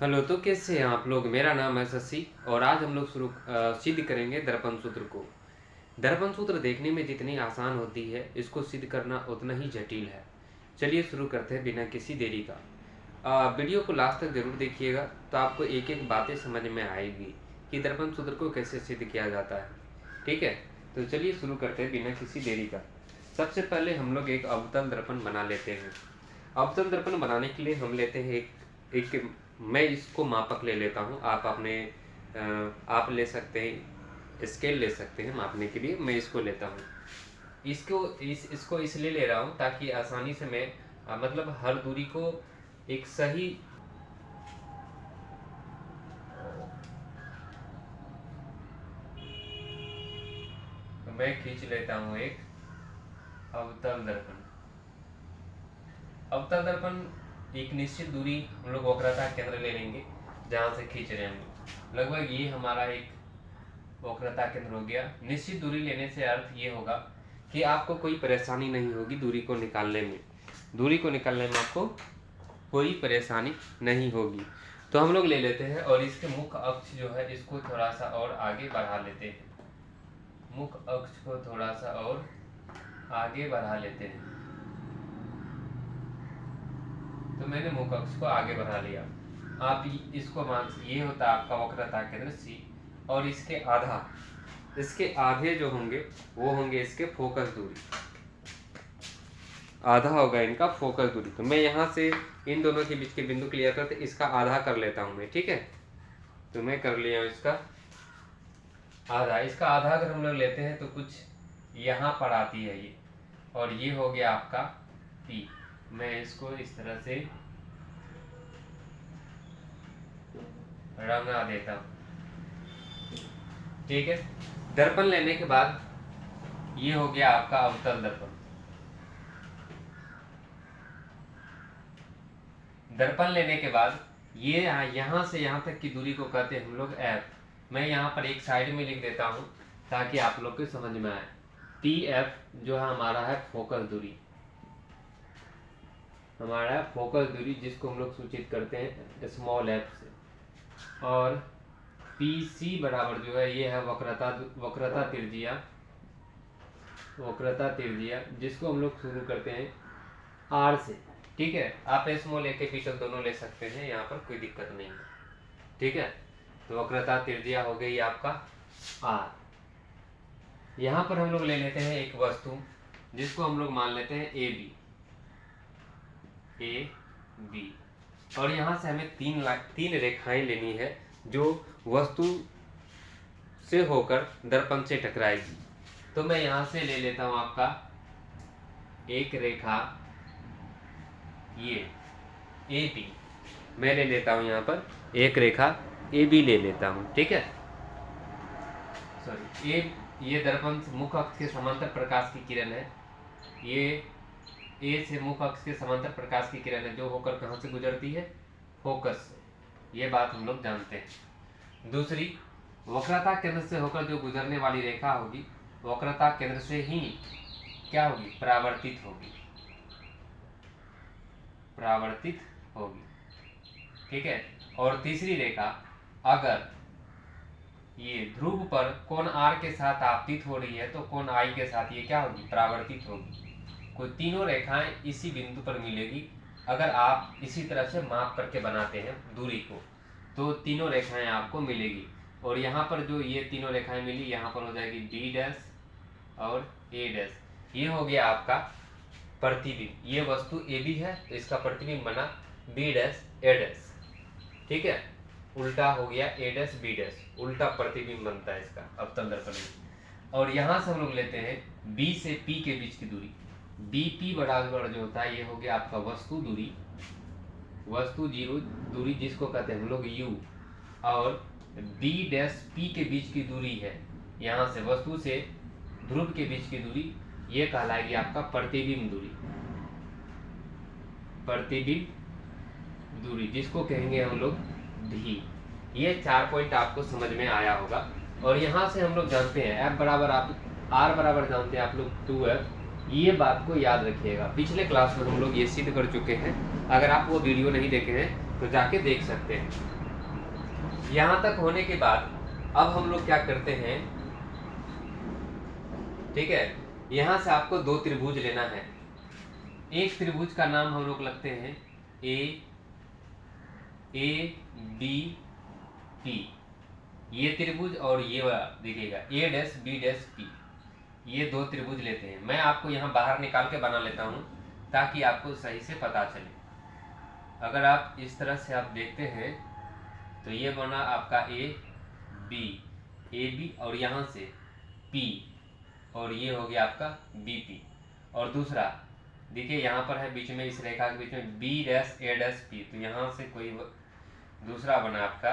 Hello, तो कैसे हैं आप लोग। मेरा नाम है शशि और आज हम लोग सिद्ध करेंगे दर्पण सूत्र को। दर्पण सूत्र देखने में जितनी आसान होती है, इसको सिद्ध करना उतना ही जटिल है। चलिए शुरू करते हैं बिना किसी देरी का। वीडियो को लास्ट तक जरूर देखिएगा, तो आपको एक एक बातें समझ में आएगी कि दर्पण सूत्र को कैसे सिद्ध किया जाता है। ठीक है, तो चलिए शुरू करते हैं बिना किसी देरी का। सबसे पहले हम लोग एक अवतल दर्पण बना लेते हैं। अवतल दर्पण बनाने के लिए हम लेते हैं एक मैं इसको मापक ले लेता हूँ। आप अपने आप ले सकते हैं, स्केल ले सकते हैं मापने के लिए। मैं इसको लेता हूँ। इसको इसलिए ले रहा हूँ ताकि आसानी से मैं मतलब हर दूरी को एक सही मैं खींच लेता हूँ एक अवतल दर्पण। अवतल दर्पण एक निश्चित दूरी हम लोग वक्रता केंद्र ले लेंगे जहाँ से खींच रहे हैं। लगभग ये हमारा एक वक्रता केंद्र हो गया। निश्चित दूरी लेने से अर्थ ये होगा कि आपको कोई परेशानी नहीं होगी दूरी को निकालने में। दूरी को निकालने में आपको कोई परेशानी नहीं होगी। तो हम लोग ले लेते हैं और इसके मुख्य अक्ष जो है इसको थोड़ा सा और आगे बढ़ा लेते हैं। मुख्य अक्ष को थोड़ा सा और आगे बढ़ा लेते हैं। तो मैंने मुख्य अक्ष को आगे बढ़ा लिया। आप इसको मान, ये होता है आपका वक्रता केंद्र सी, और इसके आधे जो होंगे वो होंगे इसके फोकस दूरी। आधा होगा इनका फोकस दूरी। तो मैं यहाँ से इन दोनों के बीच के बिंदु क्लियर करते इसका आधा कर लेता हूँ मैं। ठीक है, तो मैं कर लिया हूँ इसका आधा। इसका आधा अगर हम लोग लेते हैं तो कुछ यहाँ पर आती है ये, और ये हो गया आपका पी। मैं इसको इस तरह से रंगा देता हूं। ठीक है, दर्पण लेने के बाद ये हो गया आपका अवतल दर्पण। दर्पण लेने के बाद ये यहाँ से यहाँ तक की दूरी को कहते हैं हम लोग एफ। मैं यहाँ पर एक साइड में लिख देता हूँ ताकि आप लोग को समझ में आए। पी एफ जो है हमारा है फोकस दूरी, हमारा फोकस दूरी जिसको हम लोग सूचित करते हैं स्मॉल एफ से। और पी सी बराबर जो है ये है वक्रता त्रिज्या जिसको हम लोग शुरू करते हैं आर से। ठीक है, आप स्मॉल ए कैपिटल दोनों ले सकते हैं, यहाँ पर कोई दिक्कत नहीं है। ठीक है, तो वक्रता त्रिज्या हो गई आपका आर। यहाँ पर हम लोग ले लेते हैं एक वस्तु जिसको हम लोग मान लेते हैं ए बी, और यहाँ से हमें तीन रेखाएं लेनी है जो वस्तु से होकर दर्पण से टकराएगी। तो मैं यहाँ से ले लेता हूँ आपका एक रेखा ये ए बी। मैं ले लेता हूँ यहाँ पर एक रेखा ए बी ले लेता हूँ। ठीक है, सॉरी ये दर्पण मुख्य अक्ष के समांतर प्रकाश की किरण है। ये ए से मुख्य अक्ष के समांतर प्रकाश की किरण है जो होकर कहाँ से गुजरती है, फोकस से। ये बात हम लोग जानते हैं। दूसरी, वक्रता केंद्र से होकर जो गुजरने वाली रेखा होगी वक्रता केंद्र से ही क्या होगी, परावर्तित होगी। ठीक है, और तीसरी रेखा अगर ये ध्रुव पर कोण आर के साथ आपतित हो रही है तो कोण आई के साथ ये क्या होगी, परावर्तित होगी। कोई तीनों रेखाएं इसी बिंदु पर मिलेगी। अगर आप इसी तरह से माप करके बनाते हैं दूरी को तो तीनों रेखाएं आपको मिलेगी। और यहाँ पर जो ये तीनों रेखाएं मिली, यहाँ पर हो जाएगी बी डैश और ए डैश। ये हो गया आपका प्रतिबिंब। ये वस्तु ए बी है तो इसका प्रतिबिंब बना बी डैश ए डैश। ठीक है, उल्टा हो गया ए डैश बी डैश, उल्टा प्रतिबिंब बनता है इसका अवतल दर्पण में। और यहाँ से हम लोग लेते हैं बी से पी के बीच की दूरी। बी पी बराबर जो होता है ये हो गया आपका वस्तु जीरो दूरी जिसको कहते हैं हम लोग यू। और बी डैश पी के बीच की दूरी है, यहाँ से वस्तु से ध्रुव के बीच की दूरी, ये कहलाएगी आपका प्रतिबिंब दूरी जिसको कहेंगे हम लोग भी। ये 4 पॉइंट आपको समझ में आया होगा। और यहाँ से हम लोग जानते हैं F बराबर R बराबर जानते हैं आप लोग 2F। ये बात को याद रखिएगा, पिछले क्लास में हम लोग ये सिद्ध कर चुके हैं। अगर आप वो वीडियो नहीं देखे हैं तो जाके देख सकते हैं। यहाँ तक होने के बाद अब हम लोग क्या करते हैं, ठीक है, यहाँ से आपको दो त्रिभुज लेना है। एक त्रिभुज का नाम हम लोग लगते हैं ए बी पी, ये त्रिभुज, और ये वाला देखिएगा ए डैश बी डैश पी, ये दो त्रिभुज लेते हैं। मैं आपको यहाँ बाहर निकाल के बना लेता हूँ ताकि आपको सही से पता चले। अगर आप इस तरह से आप देखते हैं तो ये बना आपका ए बी, और यहाँ से पी, और ये हो गया आपका बी पी। और दूसरा देखिए यहाँ पर है बीच में, इस रेखा के बीच में B dash A dash P, तो यहाँ से कोई दूसरा बना आपका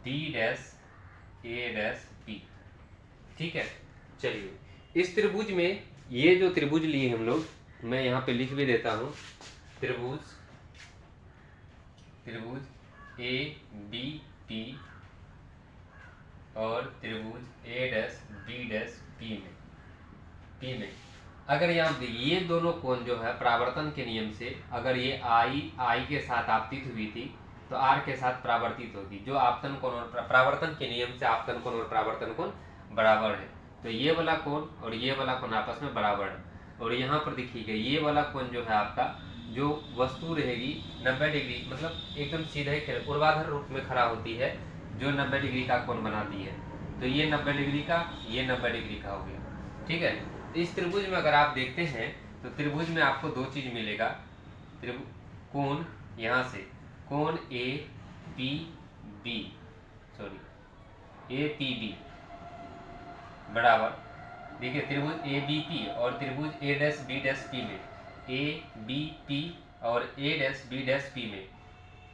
D dash A dash P. ठीक है, चलिए इस त्रिभुज में ये जो त्रिभुज लिए हम लोग, मैं यहाँ पे लिख भी देता हूँ, त्रिभुज ए बी पी और त्रिभुज ए डैश बी डैश पी में अगर यहाँ ये दोनों कोण जो है परावर्तन के नियम से, अगर ये आई के साथ आपतित हुई थी तो आर के साथ परावर्तित होगी। जो आपतन कोण और परावर्तन के नियम से आपतन कोण और परावर्तन कोण बराबर है, तो ये वाला कोण और ये वाला कोण आपस में बराबर है। और यहाँ पर देखिएगा ये वाला कोण जो है आपका, जो वस्तु रहेगी 90 डिग्री, मतलब एकदम सीधे ऊर्ध्वाधर रूप में खड़ा होती है, जो 90 डिग्री का कोण बनाती है, तो ये 90 डिग्री का, ये 90 डिग्री का हो गया। ठीक है, इस त्रिभुज में अगर आप देखते हैं तो त्रिभुज में आपको दो चीज मिलेगा, कोण, यहाँ से कोण ए पी बी बराबर, देखिए त्रिभुज ए बी पी और त्रिभुज ए डैश बी डैश पी में, ए बी पी और ए डैश बी डैश पी में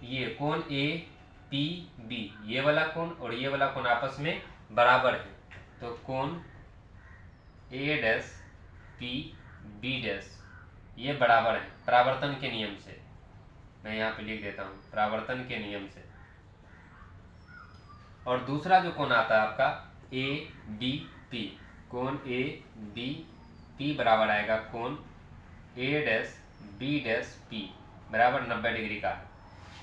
ये कोण ए पी बी, ये वाला कोण और ये वाला कोण आपस में बराबर है, तो कोण ए डैश पी बी डैश ये बराबर है परावर्तन के नियम से। मैं यहाँ पे लिख देता हूँ परावर्तन के नियम से। और दूसरा जो कोण आता है आपका ए बी पी, कोण ए बी पी बराबर आएगा कोण ए डैश बी डैश पी बराबर 90 डिग्री का है।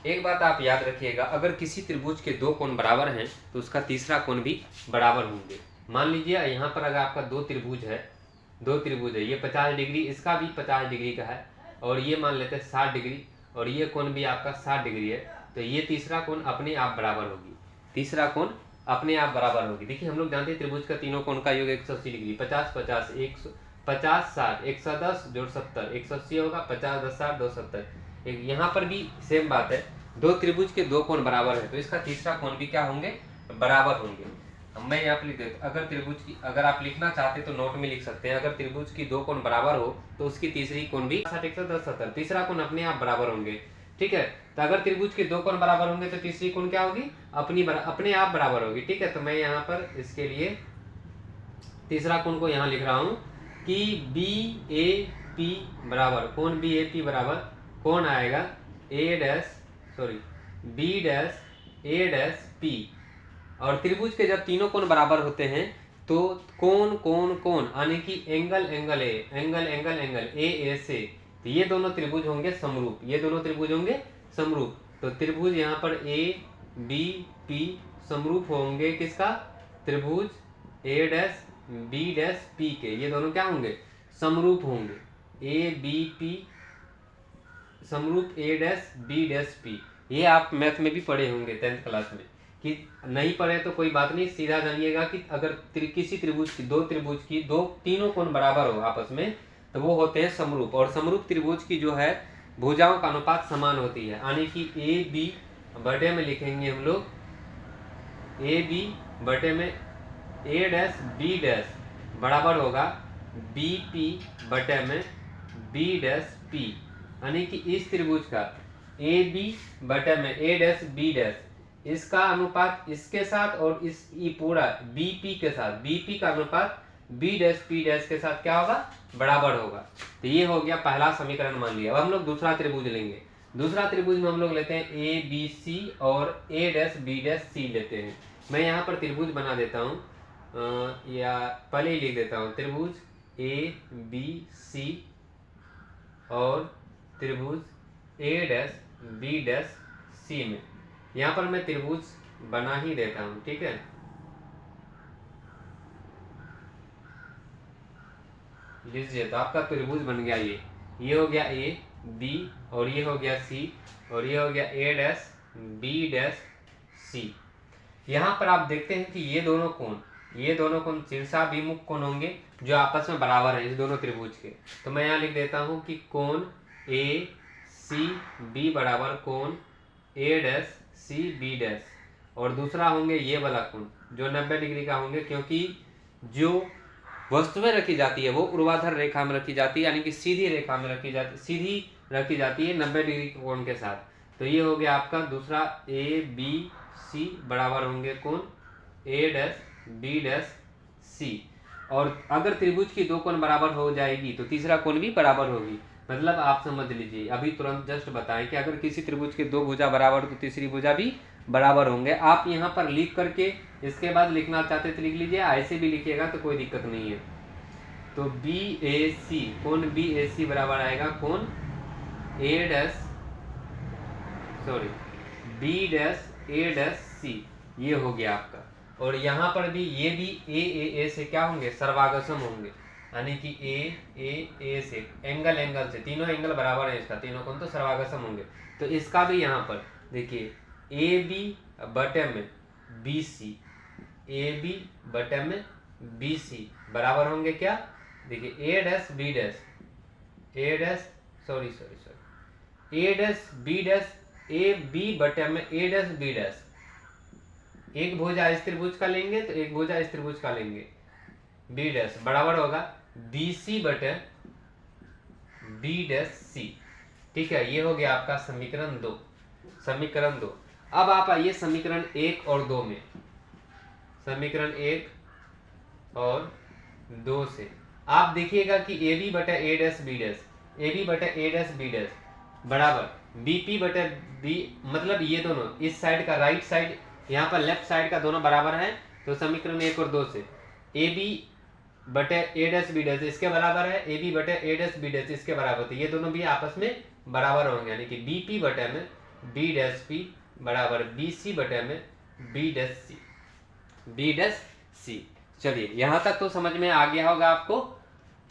एक बात आप याद रखिएगा, अगर किसी त्रिभुज के दो कोण बराबर हैं तो उसका तीसरा कोण भी बराबर होंगे। मान लीजिए यहाँ पर अगर आपका दो त्रिभुज है, ये 50 डिग्री, इसका भी 50 डिग्री का है, और ये मान लेते हैं 60 डिग्री, और ये कोण भी आपका 60 डिग्री है, तो ये तीसरा कोण अपने आप बराबर होगी, तीसरा कोण अपने आप बराबर होगी। देखिए हम लोग जानते हैं त्रिभुज का तीनों कोण का योग 180 डिग्री, 50 50 50 60 110 जोड़ 70 180 होगा, 50 10 60 270। यहाँ पर भी सेम बात है, दो त्रिभुज के दो कोण बराबर है तो इसका तीसरा कोण भी क्या होंगे, बराबर होंगे। मैं यहाँ पे लिख देता, अगर त्रिभुज की, अगर आप लिखना चाहते तो नोट में लिख सकते हैं, अगर त्रिभुज की दो कोण बराबर हो तो उसकी तीसरी कोण भी 60 110 70, तीसरा कोण अपने आप बराबर होंगे। ठीक है, तो अगर त्रिभुज के दो कोण बराबर होंगे तो तीसरी कोण क्या होगी, अपने आप बराबर होगी। ठीक है, तो मैं यहाँ पर इसके लिए तीसरा कोण को यहाँ लिख रहा हूँ कि बी ए पी बराबर, कोण बी ए पी बराबर कोण आएगा B dash A dash P. और त्रिभुज के जब तीनों कोण बराबर होते हैं तो कोण कोण कोण यानी कि एंगल एंगल ए से, तो ये दोनों त्रिभुज होंगे समरूप, ये दोनों त्रिभुज होंगे समरूप। तो त्रिभुज यहाँ पर ए बी पी समरूप होंगे किसका, त्रिभुज ए डैश बी डैश पी के, ये दोनों क्या होंगे, समरूप होंगे, ए बी पी समरूप ए डैश बी डैश पी। ये आप मैथ में भी पढ़े होंगे 10th क्लास में, कि नहीं पढ़े तो कोई बात नहीं, सीधा जानिएगा कि अगर किसी त्रिभुज की तीनों कोण बराबर हो आपस में तो वो होते हैं समरूप। और समरूप त्रिभुज की जो है भुजाओं का अनुपात समान होती है, यानी कि ए बी बटे में लिखेंगे हम लोग, ए बी बटे में ए डैश बी डैश बराबर होगा बी पी बटे में बी डैश पी, यानी कि इस त्रिभुज का ए बी बटे में ए डैश बी डैश, इसका अनुपात इसके साथ और इस पूरा बीपी के साथ, बीपी का अनुपात बी डैश पी डैश के साथ क्या होगा, बराबर होगा। तो ये हो गया पहला समीकरण मान लिया। अब हम लोग दूसरा त्रिभुज लेंगे। दूसरा त्रिभुज में हम लोग लेते हैं ए बी सी और ए डैश बी डैश सी लेते हैं। मैं यहाँ पर त्रिभुज बना देता हूँ, या पहले ही लिख देता हूँ, त्रिभुज ए बी सी और त्रिभुज ए डैश बी डैश सी में। यहाँ पर मैं त्रिभुज बना ही देता हूँ, ठीक है। लीजिए, तो आपका त्रिभुज बन गया ये हो गया ए बी, और ये हो गया सी, और ये हो गया ए डैश बी डैश सी। यहाँ पर आप देखते हैं कि ये दोनों कोण शीर्षाभिमुख कोण होंगे जो आपस में बराबर है इस दोनों त्रिभुज के। तो मैं यहाँ लिख देता हूँ कि कोण ए सी बी बराबर कोण ए डैश सी बी डैश, और दूसरा होंगे ये वाला कोण जो 90 डिग्री का होंगे, क्योंकि जो वस्तुएं रखी जाती है वो ऊर्ध्वाधर रेखा में रखी जाती है, यानी कि सीधी रेखा में रखी जाती है 90 डिग्री के कोण के साथ। तो ये हो गया आपका दूसरा ए बी सी बराबर होंगे कोण ए डैश बी डैश सी। और अगर त्रिभुज की दो कोण बराबर हो जाएगी तो तीसरा कोण भी बराबर होगी। मतलब आप समझ लीजिए, अभी तुरंत जस्ट बताएं कि अगर किसी त्रिभुज के दो भुजा बराबर तो तीसरी भुजा भी बराबर होंगे। आप यहाँ पर लिख करके इसके बाद लिखना चाहते तो लिख लीजिए, ऐसे भी लिखिएगा तो कोई दिक्कत नहीं है। तो बी ए सी, कोण बी ए सी बराबर आएगा कोण ए dash B dash A dash C, ये हो गया आपका। और यहाँ पर भी ये भी ए से क्या होंगे, सर्वागसम होंगे, यानी कि ए से एंगल से, तीनों एंगल बराबर है इसका, तीनों कोण तो सर्वागसम होंगे। तो इसका भी यहाँ पर देखिए ए बी बटे में बी सी, ए बी बटे में बी सी बराबर होंगे क्या, देखिए A dash B dash A dash A dash B dash A B बटे में ए डैश बी डैश। एक भुजा इस त्रिभुज का लेंगे तो एक भुजा इस त्रिभुज का लेंगे, बी डैश बराबर होगा बी सी बटे बी डैश सी। ठीक है, ये हो गया आपका समीकरण 2। अब आप आइए समीकरण 1 और 2 में। समीकरण 1 और 2 से आप देखिएगा कि ए बी बटे A dash B dash, A B बटे ए डैश बी डैश बराबर बी पी बटे बी, मतलब ये दोनों इस साइड का राइट साइड, यहाँ पर लेफ्ट साइड का दोनों बराबर है। तो समीकरण 1 और 2 से ए बी बटे ए डैश बी डैश इसके बराबर है, ए बी बटे ए डैश बी डैश इसके बराबर, तो ये दोनों भी आपस में बराबर होंगे, यानी कि बी पी बटे में बी डैश पी बराबर बी सी बटे में बी डैश सी। चलिए, यहाँ तक तो समझ में आ गया होगा आपको,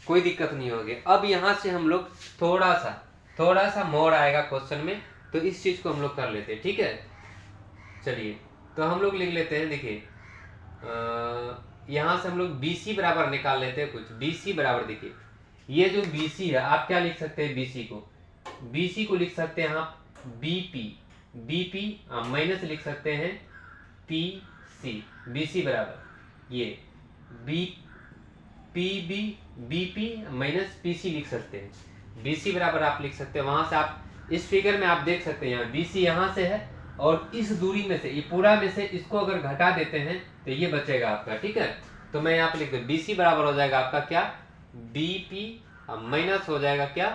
कोई दिक्कत नहीं होगी। अब यहाँ से हम लोग थोड़ा सा मोड़ आएगा क्वेश्चन में, तो इस चीज को हम लोग कर लेते हैं, ठीक है। चलिए, तो हम लोग लिख लेते हैं, देखिए यहाँ से हम लोग BC बराबर निकाल लेते हैं कुछ। BC बराबर देखिए, ये जो BC है आप क्या लिख सकते हैं, BC को लिख सकते हैं आप BP माइनस लिख सकते हैं PC। BC बराबर ये BP माइनस PC लिख सकते हैं। BC बराबर आप लिख सकते हैं, वहां से आप इस फिगर में आप देख सकते हैं यहाँ BC यहाँ से है, और इस दूरी में से, ये पूरा में से इसको अगर घटा देते हैं तो ये बचेगा आपका, ठीक है। तो मैं यहाँ पे लिख दूँ BC बराबर हो जाएगा आपका क्या, BP माइनस हो जाएगा क्या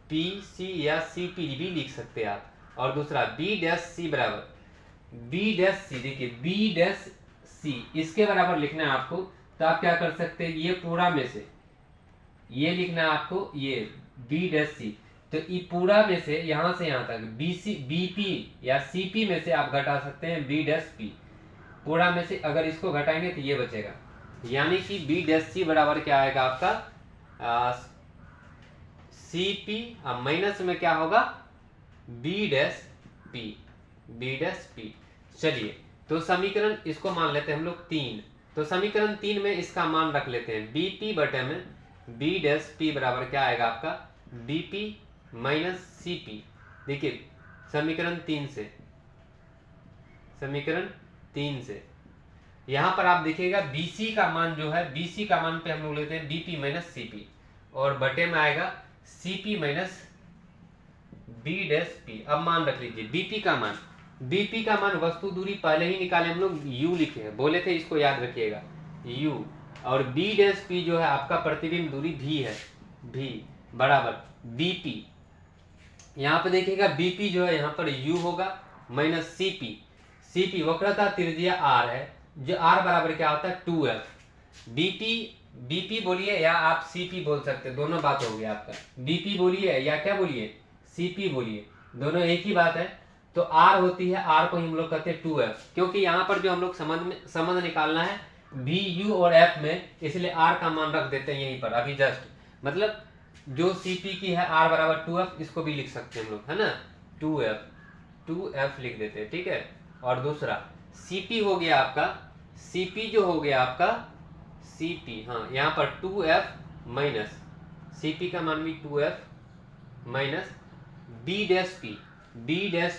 PC, या CP भी लिख सकते हैं आप। और दूसरा B डैश C बराबर B डैश C, देखिए B डैश C इसके बराबर लिखना है आपको। तो आप क्या कर सकते हैं, ये पूरा में से ये लिखना है आपको, ये B डैश C, तो ये पूरा में से यहाँ से यहाँ तक BP या CP में से आप घटा सकते हैं B डैश P। पूरा में से अगर इसको घटाएंगे तो ये बचेगा, यानी कि B डैश C बराबर क्या आएगा आपका CP माइनस में क्या होगा B डैश P। चलिए, तो समीकरण इसको मान लेते हैं हम लोग 3। तो समीकरण 3 में इसका मान रख लेते हैं BP बटे में B डैश P बराबर क्या आएगा आपका BP माइनस CP। देखिए समीकरण 3 से यहाँ पर आप देखिएगा BC का मान जो है, BC का मान पे हम लोग लेते हैं BP माइनस CP, और बटे में आएगा CP minus B dash P। अब मान रख लीजिए BP का मान वस्तु दूरी पहले ही निकाले हम लोग, U लिखे हैं, बोले थे इसको याद रखिएगा U, और B डैश P जो है आपका प्रतिबिंब दूरी V है, V बराबर BP। यहाँ पे देखिएगा BP जो है यहाँ पर U होगा माइनस CP वक्रता त्रिज्या R है, जो R बराबर क्या होता है 2F। BP बोलिए या आप CP बोल सकते हैं, दोनों बात हो गया आपका। BP बोलिए या क्या बोलिए CP बोलिए, दोनों एक ही बात है। तो आर होती है, आर को हम लोग कहते हैं 2f, क्योंकि यहाँ पर जो हम लोग संबंध निकालना है बी यू और एफ में, इसलिए आर का मान रख देते हैं यहीं पर अभी जस्ट। मतलब जो सीपी की है आर बराबर 2f, इसको भी लिख सकते हैं हम लोग, है ना, 2f लिख देते हैं, ठीक है। और दूसरा सीपी हो गया आपका, सीपी जो हो गया आपका सीपी, हाँ यहाँ पर 2f माइनस सीपी का मान भी 2f minus B dash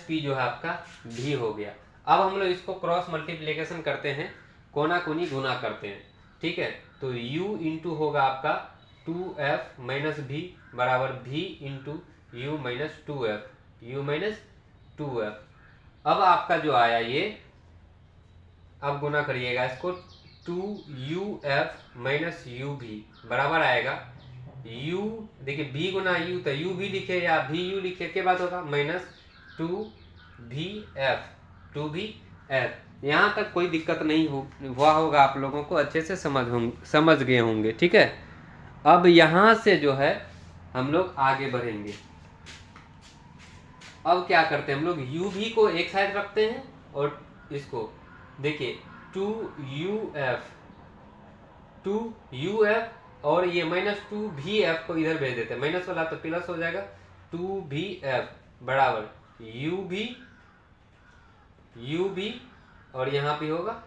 P जो है आपका भी हो गया। अब हम लोग इसको क्रॉस मल्टीप्लिकेशन करते हैं, कोना कोनी गुना करते हैं, ठीक है। तो u इंटू होगा आपका 2f माइनस भी बराबर v into you minus 2f। अब आपका जो आया ये, अब गुना करिएगा इसको, 2uf माइनस यू भी बराबर आएगा u, देखिए b गुना u, तो u भी लिखे या भी u लिखे, क्या बात होगा, माइनस 2vf। यहाँ तक कोई दिक्कत नहीं हुआ होगा, आप लोगों को अच्छे से समझ गए होंगे, ठीक है। अब यहाँ से जो है हम लोग आगे बढ़ेंगे। अब क्या करते हैं हम लोग, u भी को एक साइड रखते हैं और इसको देखिए 2uf और ये माइनस 2vf को इधर भेज देते हैं, माइनस वाला तो प्लस हो जाएगा, 2vf बराबर u भी और यहाँ भी होगा,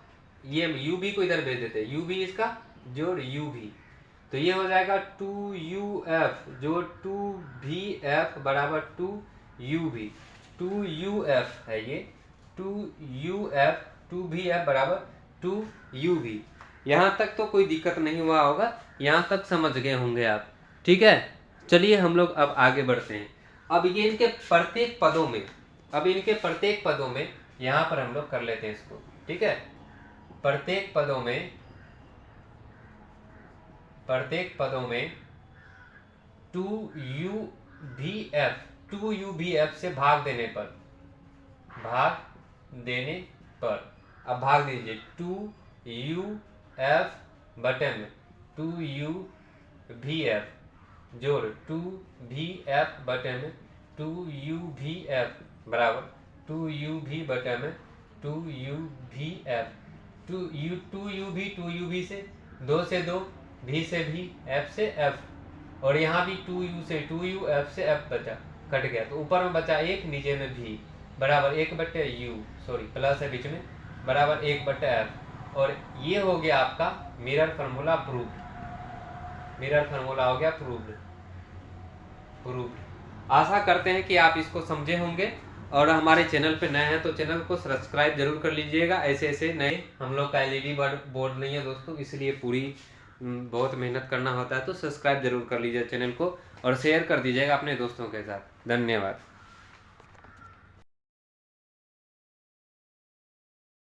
ये u भी को इधर भेज देते हैं, u भी इसका जोड़ u भी, तो ये हो जाएगा 2uf जोड़ 2vf बराबर 2u भी, 2uf है ये, 2vf बराबर 2u भी। यहाँ तक तो कोई दिक्कत नहीं हुआ होगा, यहाँ तक समझ गए होंगे आप, ठीक है। चलिए हम लोग अब आगे बढ़ते हैं। अब ये इनके प्रत्येक पदों में यहाँ पर हम लोग कर लेते हैं इसको, ठीक है। प्रत्येक पदों में 2uvf से भाग देने पर अब भाग दीजिए, 2uf बटे में 2uvf जोड़ 2vf बटे में 2uvf बराबर 2uv बटे में 2uvf, 2uv से 2 से 2, v से v, f से f, और यहाँ भी 2u से 2u, f से f बचा, कट गया, तो ऊपर में बचा 1, नीचे में v बराबर 1 बटे u, सॉरी प्लस है बीच में, बराबर 1 बटे f। और ये हो गया आपका मिरर फार्मूला हो गया प्रूव्ड। आशा करते हैं कि आप इसको समझे होंगे, और हमारे चैनल पे नए हैं तो चैनल को सब्सक्राइब जरूर कर लीजिएगा। ऐसे नए, हम लोग का एलईडी बोर्ड नहीं है दोस्तों, इसलिए पूरी बहुत मेहनत करना होता है, तो सब्सक्राइब जरूर कर लीजिए चैनल को और शेयर कर दीजिएगा अपने दोस्तों के साथ। धन्यवाद।